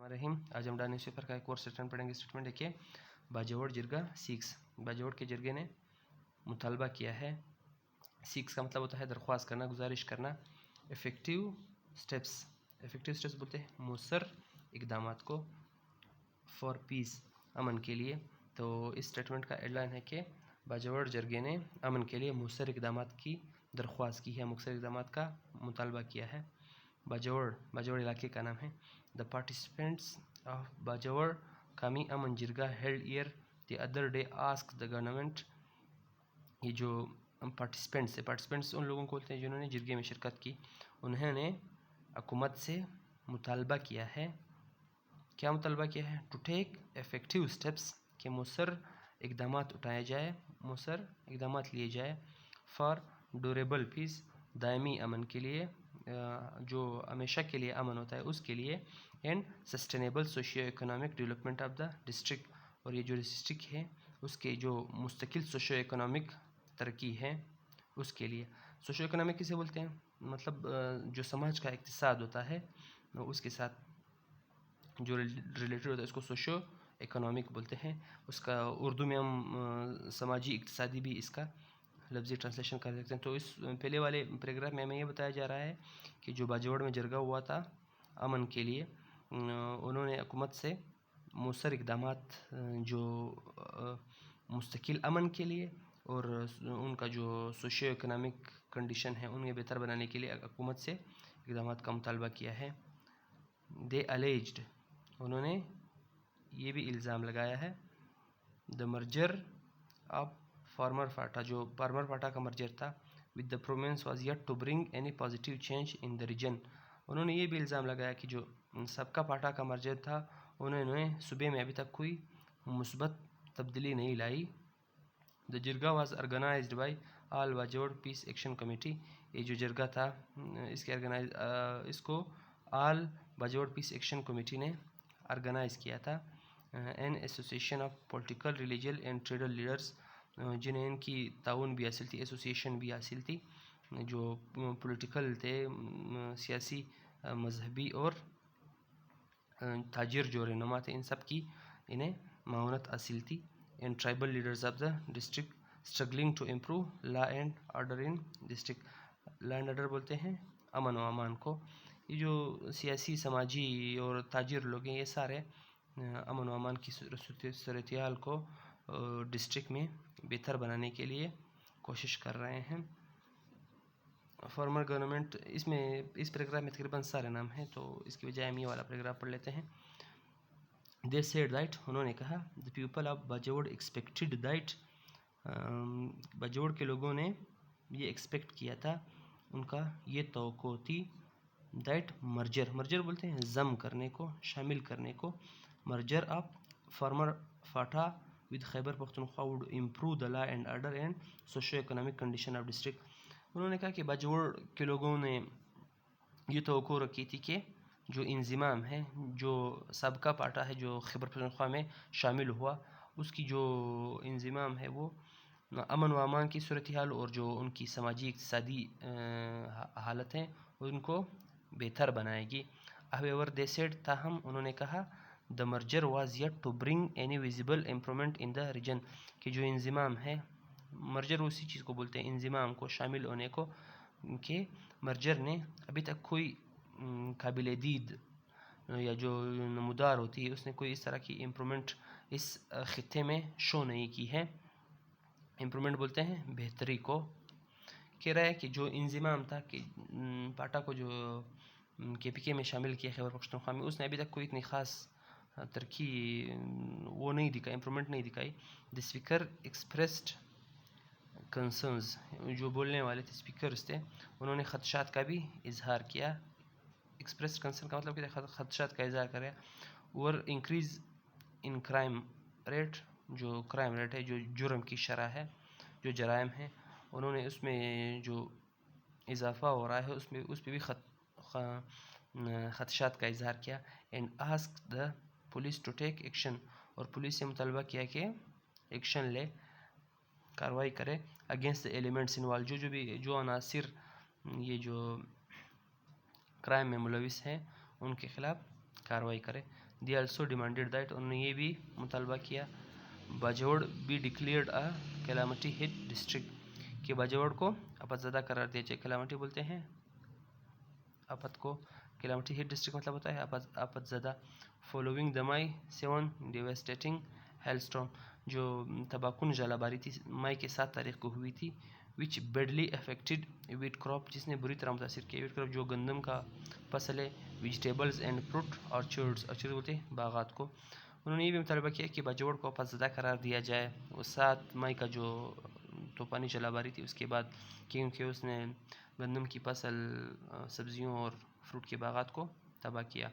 रहीम। आज हम डानी पेपर का एक और स्टेटमेंट पढ़ेंगे। स्टेटमेंट देखिए, बाजवड़ जिरगा सीक्स। बाजवड़ के जिरगे ने मुतालबा किया है। सीक्स का मतलब होता है दरख्वास्त करना, गुजारिश करना। इफ़ेक्टिव स्टेप्स, इफ़ेक्टिव स्टेप्स बोलते हैं मौसर इक़दामात को। फॉर पीस, अमन के लिए। तो इस स्टेटमेंट का एडलाइन है कि बाजवड़ जरगे ने अमन के लिए मौसर इक़दामात की दरख्वास्त की है, मौसर इक़दामात का मुतालबा किया है। बाजवड़ इलाके का नाम है। The participants of Bajaur Qaumi Aman Jirga held year the other day ask the government. ये जो पार्टिसिपेंट्स उन लोगों को बोलते हैं जिन्होंने जिरगे में शिरकत की। उन्होंने हुकूमत से मुतालबा किया है। क्या मुतालबा किया है? टू टेक इफ़ेक्टिव स्टेप्स, के मौसर इक़दामात उठाए जाए, मौसर इक़दामात लिए जाए। फॉर ड्यूरेबल पीस, दायमी अमन के लिए, जो हमेशा के लिए अमन होता है उसके लिए। And sustainable socio economic development of the district, और ये जो डिस्ट्रिक्ट है उसके जो मुस्तकिल सोशियो इकोनॉमिक तरक्की है उसके लिए। सोशियो इकोनॉमिक किसे बोलते हैं? मतलब जो समाज का इक़्तिसाद होता है उसके साथ जो रिलेटेड होता है उसको सोशियो इकोनॉमिक बोलते हैं। उसका उर्दू में हम समाजी इक़्तिसादी भी इसका लफ्ज़ी ट्रांसलेशन कर सकते हैं। तो इस पहले वाले पैराग्राफ में हमें ये बताया जा रहा है कि जो बाजवड़ में जरगा हुआ था अमन के लिए, उन्होंने हुकूमत से मौसर इक़दामात जो मुस्तकिल अमन के लिए और उनका जो सोशियो इकोनॉमिक कंडीशन है उन्हें बेहतर बनाने के लिए हुकूमत से इक़दामात का मुतालबा किया है। दे अलेज्ड, उन्होंने ये भी इल्ज़ाम लगाया है, the merger of former FATA, जो फार्मर फाटा का मर्जर था, with the prominence was yet to bring any positive change in the region. उन्होंने ये भी इल्ज़ाम लगाया कि जो सबका पाटा का मर्जर था उन्होंने सूबे में अभी तक कोई मुस्बत तब्दीली नहीं लाई। The jirga was organised by all Bajaur peace action committee. ये जो जिरगा था इसको all Bajaur peace action committee ने ऑर्गेनाइज़ किया था। An association of political, religious and tribal leaders, जिन्हें इनकी ताउन भी हासिल थी, एसोसिएशन भी हासिल थी, जो पॉलिटिकल थे, सियासी, मजहबी और ताजिर जो रहनुमा थे, इन सब की इन्हें माउनत हासिल थी। And tribal leaders of the district struggling to improve law and order in district. Law and order बोलते हैं अमन व अमान को। ये जो सियासी, समाजी और ताजिर लोग हैं, ये सारे अमन व अमान की सूरत हाल को डिस्ट्रिक्ट में बेहतर बनाने के लिए कोशिश कर रहे हैं। फॉर्मर गवर्नमेंट, इसमें इस पैराग्राफ में तकरीबन सारे नाम हैं, तो इसकी बजाय हम ये वाला पैराग्राफ पढ़ लेते हैं। दे सेड दैट, उन्होंने कहा, the people of Bajaur expected that, Bajaur के लोगों ने ये एक्सपेक्ट किया था, उनका ये तवक्को थी, दैट मर्जर बोलते हैं जम करने को, शामिल करने को। Merger of former Phata with Khyber Pakhtunkhwa would improve the law and order and socio economic condition of district. उन्होंने कहा कि बाजवड़ के लोगों ने ये तवक्को रखी थी कि जो इंज़िमाम है, जो सबका पाटा है जो खैबर पख्तूनख्वा में शामिल हुआ, उसकी जो इंज़िमाम है वो अमन व अमान की सूरत हाल और जो उनकी समाजी इक़्तिसादी हालत हैं उनको बेहतर बनाएगी। हावेवर दे सेड, ताहम उन्होंने कहा, the merger was yet to bring any visible improvement in the region, कि जो इंज़िमाम है, मर्जर उसी चीज़ को बोलते हैं इंज़िमाम को, शामिल होने को, कि मर्जर ने अभी तक कोई काबिल दीद या जो नमूदार होती है उसने कोई इस तरह की इम्प्रूवमेंट इस खित्ते में शो नहीं की है। इम्प्रूवमेंट बोलते हैं बेहतरी को। कह रहा है कि जो इंज़िमाम था कि पाटा को जो KPK में शामिल किया खैबर पख्तूनख्वा में, उसने अभी तक कोई इतनी ख़ास तरक्की वो नहीं दिखाई, इम्प्रूवमेंट नहीं दिखाई। द स्पीकर एक्सप्रेस्ड कंसर्न्स, जो बोलने वाले थे स्पीकर्स थे, उन्होंने ख़दशात का भी इजहार किया। एक्सप्रेस्ड कंसर्न का मतलब कि ख़दशात का इजहार करें। और इंक्रीज़ इन क्राइम रेट, जो क्राइम रेट है, जो जुर्म की शरह है, जो जराइम है, उन्होंने उसमें जो इजाफ़ा हो रहा है उसमें उस पर भी ख़दशात का इजहार किया। And ask the police to take action, और पुलिस से मुतालबा किया कि एक्शन ले, कार्रवाई करे, अगेंस्ट द एलिमेंट्स इन्वॉल्व, जो अनासिर ये जो क्राइम में मुलविस हैं उनके ख़िलाफ़ कार्रवाई करे। دی آلسو ڈیمانڈیڈ دیٹ، انہوں نے یہ بھی مطالبہ کیا Bajaur be declared a calamity hit district, کہ باجوڑ کو آپت زدہ قرار دیا جائے. کیلامٹی بولتے ہیں آپت کو، کیلامٹی ہٹ ڈسٹرکٹ مطلب ہوتا ہے آپت زدہ. Following the May 7 devastating hail storm, جو تباہ کن ژالہ باری تھی مئی کے 7 تاریخ کو ہوئی تھی. وچ بیڈلی افیکٹڈ ویٹ کراپ، جس نے بری طرح متاثر کیا ویٹ کراپ جو گندم کا فصل ہے. ویجیٹیبلز اینڈ فروٹ آرچرڈز، آرچرڈ بولتے ہیں باغات کو. انہوں نے یہ بھی مطالبہ کیا کہ باجوڑ کو آپت زدہ قرار دیا جائے. وہ 7 مئی کا جو طوفانی ژالہ باری تھی اس کے بعد، کیونکہ اس نے گندم کی فصل، سبزیوں اور فروٹ کے باغات کو تباہ کیا.